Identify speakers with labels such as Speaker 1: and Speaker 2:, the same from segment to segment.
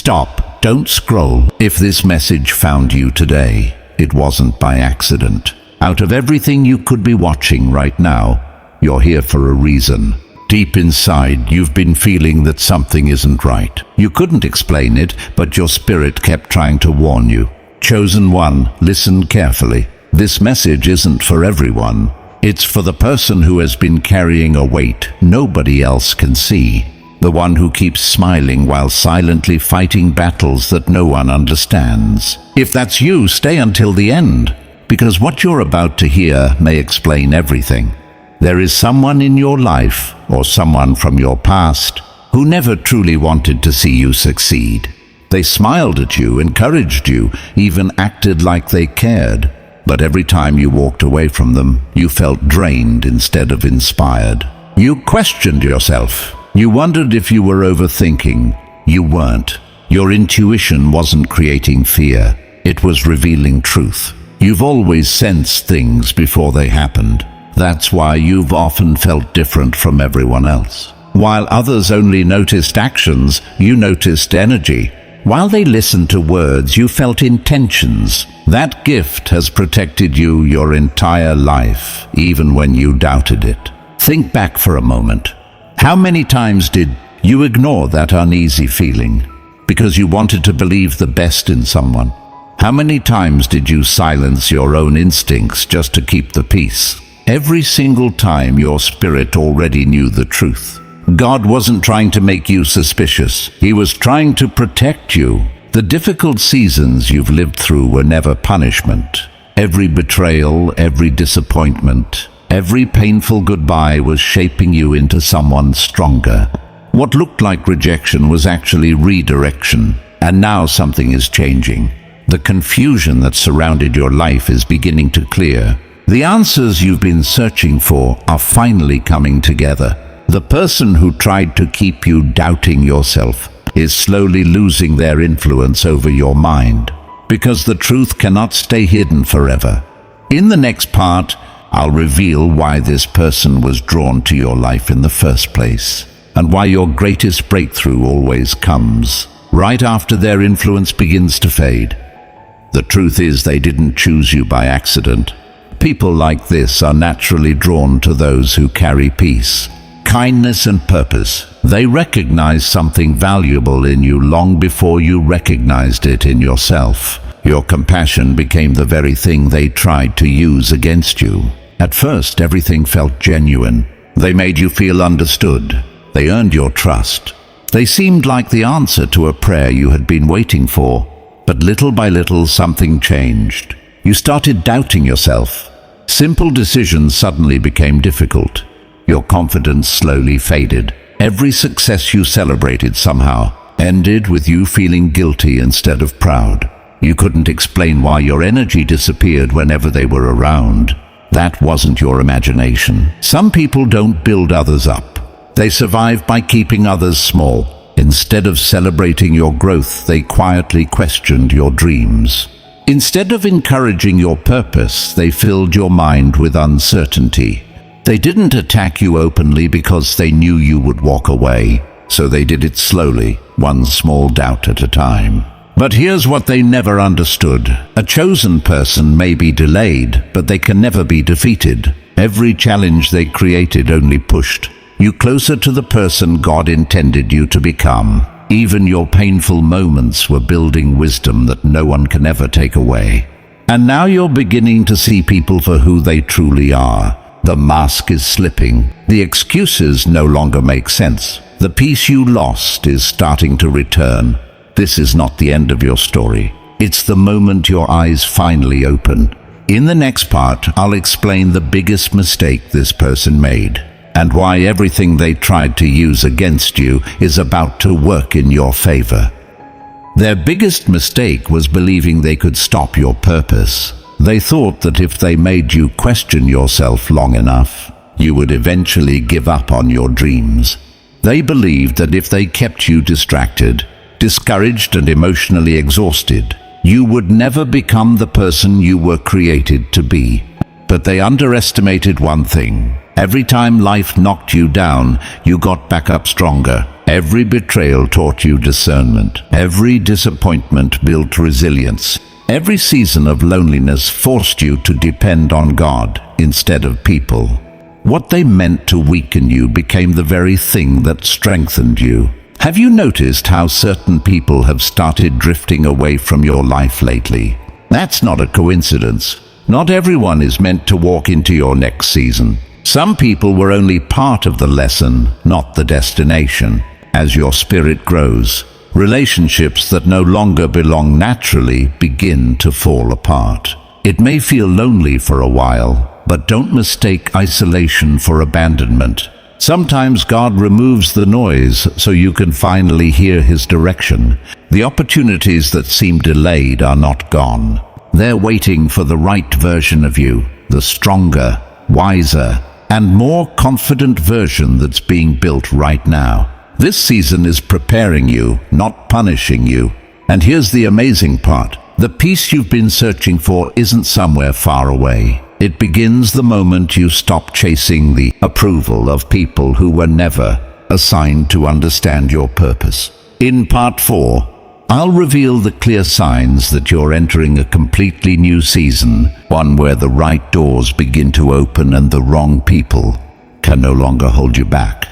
Speaker 1: Stop, don't scroll. If this message found you today, it wasn't by accident. Out of everything you could be watching right now, you're here for a reason. Deep inside, you've been feeling that something isn't right. You couldn't explain it, but your spirit kept trying to warn you. Chosen one, listen carefully. This message isn't for everyone. It's for the person who has been carrying a weight nobody else can see. The one who keeps smiling while silently fighting battles that no one understands. If that's you, stay until the end, because what you're about to hear may explain everything. There is someone in your life, or someone from your past, who never truly wanted to see you succeed. They smiled at you, encouraged you, even acted like they cared. But every time you walked away from them, you felt drained instead of inspired. You questioned yourself. You wondered if you were overthinking. You weren't. Your intuition wasn't creating fear. It was revealing truth. You've always sensed things before they happened. That's why you've often felt different from everyone else. While others only noticed actions, you noticed energy. While they listened to words, you felt intentions. That gift has protected you your entire life, even when you doubted it. Think back for a moment. How many times did you ignore that uneasy feeling because you wanted to believe the best in someone? How many times did you silence your own instincts just to keep the peace? Every single time your spirit already knew the truth. God wasn't trying to make you suspicious. He was trying to protect you. The difficult seasons you've lived through were never punishment. Every betrayal, every disappointment, every painful goodbye was shaping you into someone stronger. What looked like rejection was actually redirection. And now something is changing. The confusion that surrounded your life is beginning to clear. The answers you've been searching for are finally coming together. The person who tried to keep you doubting yourself is slowly losing their influence over your mind, because the truth cannot stay hidden forever. In the next part, I'll reveal why this person was drawn to your life in the first place, and why your greatest breakthrough always comes right after their influence begins to fade. The truth is, they didn't choose you by accident. People like this are naturally drawn to those who carry peace, kindness and purpose. They recognize something valuable in you long before you recognized it in yourself. Your compassion became the very thing they tried to use against you. At first, everything felt genuine. They made you feel understood. They earned your trust. They seemed like the answer to a prayer you had been waiting for. But little by little, something changed. You started doubting yourself. Simple decisions suddenly became difficult. Your confidence slowly faded. Every success you celebrated somehow ended with you feeling guilty instead of proud. You couldn't explain why your energy disappeared whenever they were around. That wasn't your imagination. Some people don't build others up. They survive by keeping others small. Instead of celebrating your growth, they quietly questioned your dreams. Instead of encouraging your purpose, they filled your mind with uncertainty. They didn't attack you openly because they knew you would walk away, so they did it slowly, one small doubt at a time. But here's what they never understood. A chosen person may be delayed, but they can never be defeated. Every challenge they created only pushed you closer to the person God intended you to become. Even your painful moments were building wisdom that no one can ever take away. And now you're beginning to see people for who they truly are. The mask is slipping. The excuses no longer make sense. The peace you lost is starting to return. This is not the end of your story. It's the moment your eyes finally open. In the next part, I'll explain the biggest mistake this person made, and why everything they tried to use against you is about to work in your favor. Their biggest mistake was believing they could stop your purpose. They thought that if they made you question yourself long enough, you would eventually give up on your dreams. They believed that if they kept you distracted, discouraged and emotionally exhausted, you would never become the person you were created to be. But they underestimated one thing. Every time life knocked you down, you got back up stronger. Every betrayal taught you discernment. Every disappointment built resilience. Every season of loneliness forced you to depend on God instead of people. What they meant to weaken you became the very thing that strengthened you. Have you noticed how certain people have started drifting away from your life lately? That's not a coincidence. Not everyone is meant to walk into your next season. Some people were only part of the lesson, not the destination. As your spirit grows, relationships that no longer belong naturally begin to fall apart. It may feel lonely for a while, but don't mistake isolation for abandonment. Sometimes God removes the noise so you can finally hear His direction. The opportunities that seem delayed are not gone. They're waiting for the right version of you, the stronger, wiser, and more confident version that's being built right now. This season is preparing you, not punishing you. And here's the amazing part. The peace you've been searching for isn't somewhere far away. It begins the moment you stop chasing the approval of people who were never assigned to understand your purpose. In part 4, I'll reveal the clear signs that you're entering a completely new season, one where the right doors begin to open and the wrong people can no longer hold you back.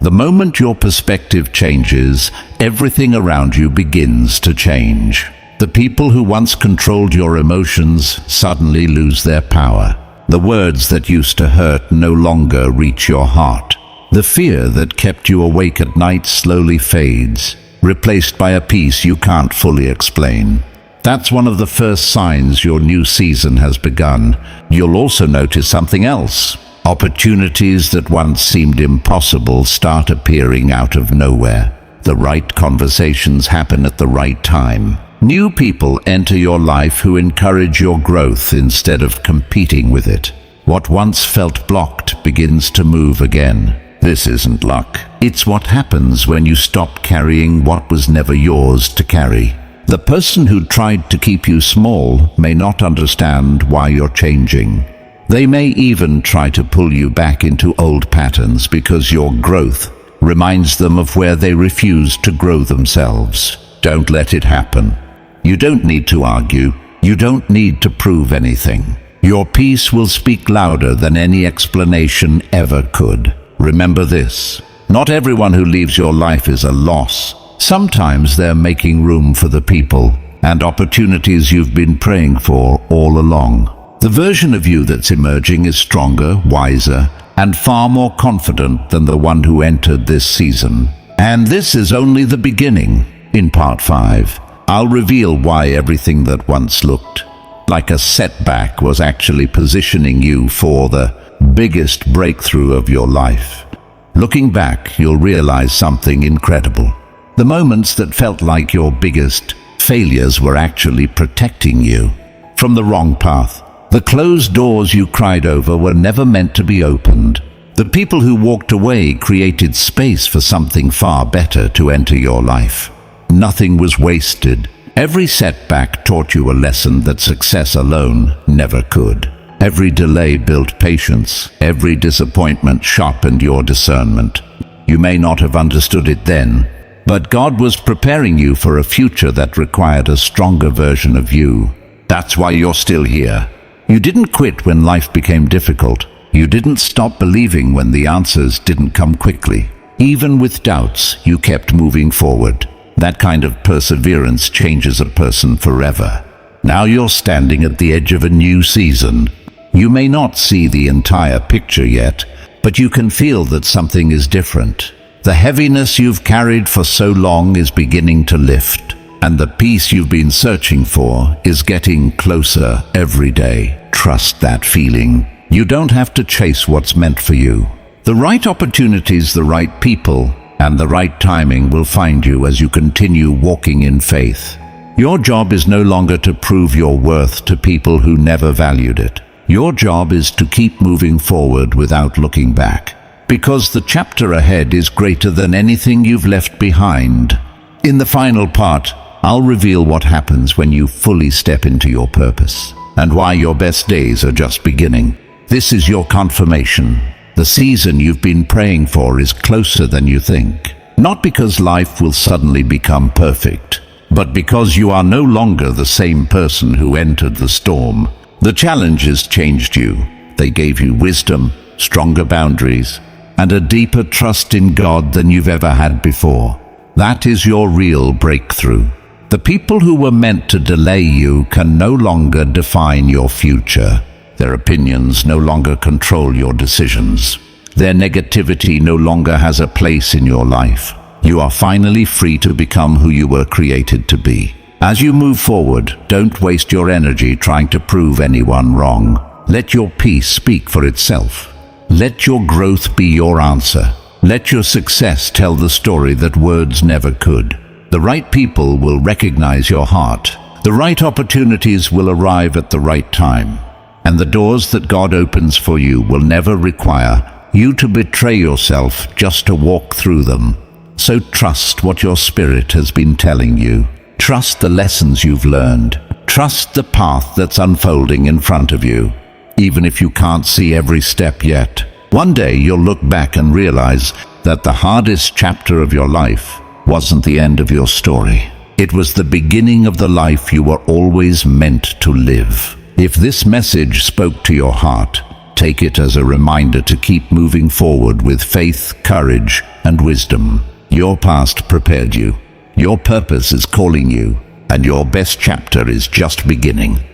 Speaker 1: The moment your perspective changes, everything around you begins to change. The people who once controlled your emotions suddenly lose their power. The words that used to hurt no longer reach your heart. The fear that kept you awake at night slowly fades, replaced by a peace you can't fully explain. That's one of the first signs your new season has begun. You'll also notice something else. Opportunities that once seemed impossible start appearing out of nowhere. The right conversations happen at the right time. New people enter your life who encourage your growth instead of competing with it. What once felt blocked begins to move again. This isn't luck. It's what happens when you stop carrying what was never yours to carry. The person who tried to keep you small may not understand why you're changing. They may even try to pull you back into old patterns because your growth reminds them of where they refused to grow themselves. Don't let it happen. You don't need to argue. You don't need to prove anything. Your peace will speak louder than any explanation ever could. Remember this: not everyone who leaves your life is a loss. Sometimes they're making room for the people and opportunities you've been praying for all along. The version of you that's emerging is stronger, wiser, and far more confident than the one who entered this season. And this is only the beginning. In part 5, I'll reveal why everything that once looked like a setback was actually positioning you for the biggest breakthrough of your life. Looking back, you'll realize something incredible. The moments that felt like your biggest failures were actually protecting you from the wrong path. The closed doors you cried over were never meant to be opened. The people who walked away created space for something far better to enter your life. Nothing was wasted. Every setback taught you a lesson that success alone never could. Every delay built patience. Every disappointment sharpened your discernment. You may not have understood it then, but God was preparing you for a future that required a stronger version of you. That's why you're still here. You didn't quit when life became difficult. You didn't stop believing when the answers didn't come quickly. Even with doubts, you kept moving forward. That kind of perseverance changes a person forever. Now you're standing at the edge of a new season. You may not see the entire picture yet, but you can feel that something is different. The heaviness you've carried for so long is beginning to lift, and the peace you've been searching for is getting closer every day. Trust that feeling. You don't have to chase what's meant for you. The right opportunities, the right people, and the right timing will find you as you continue walking in faith. Your job is no longer to prove your worth to people who never valued it. Your job is to keep moving forward without looking back, because the chapter ahead is greater than anything you've left behind. In the final part, I'll reveal what happens when you fully step into your purpose, and why your best days are just beginning. This is your confirmation. The season you've been praying for is closer than you think. Not because life will suddenly become perfect, but because you are no longer the same person who entered the storm. The challenges changed you. They gave you wisdom, stronger boundaries, and a deeper trust in God than you've ever had before. That is your real breakthrough. The people who were meant to delay you can no longer define your future. Their opinions no longer control your decisions. Their negativity no longer has a place in your life. You are finally free to become who you were created to be. As you move forward, don't waste your energy trying to prove anyone wrong. Let your peace speak for itself. Let your growth be your answer. Let your success tell the story that words never could. The right people will recognize your heart. The right opportunities will arrive at the right time. And the doors that God opens for you will never require you to betray yourself just to walk through them. So trust what your spirit has been telling you. Trust the lessons you've learned. Trust the path that's unfolding in front of you, even if you can't see every step yet. One day you'll look back and realize that the hardest chapter of your life wasn't the end of your story. It was the beginning of the life you were always meant to live. If this message spoke to your heart, take it as a reminder to keep moving forward with faith, courage, and wisdom. Your past prepared you. Your purpose is calling you, and your best chapter is just beginning.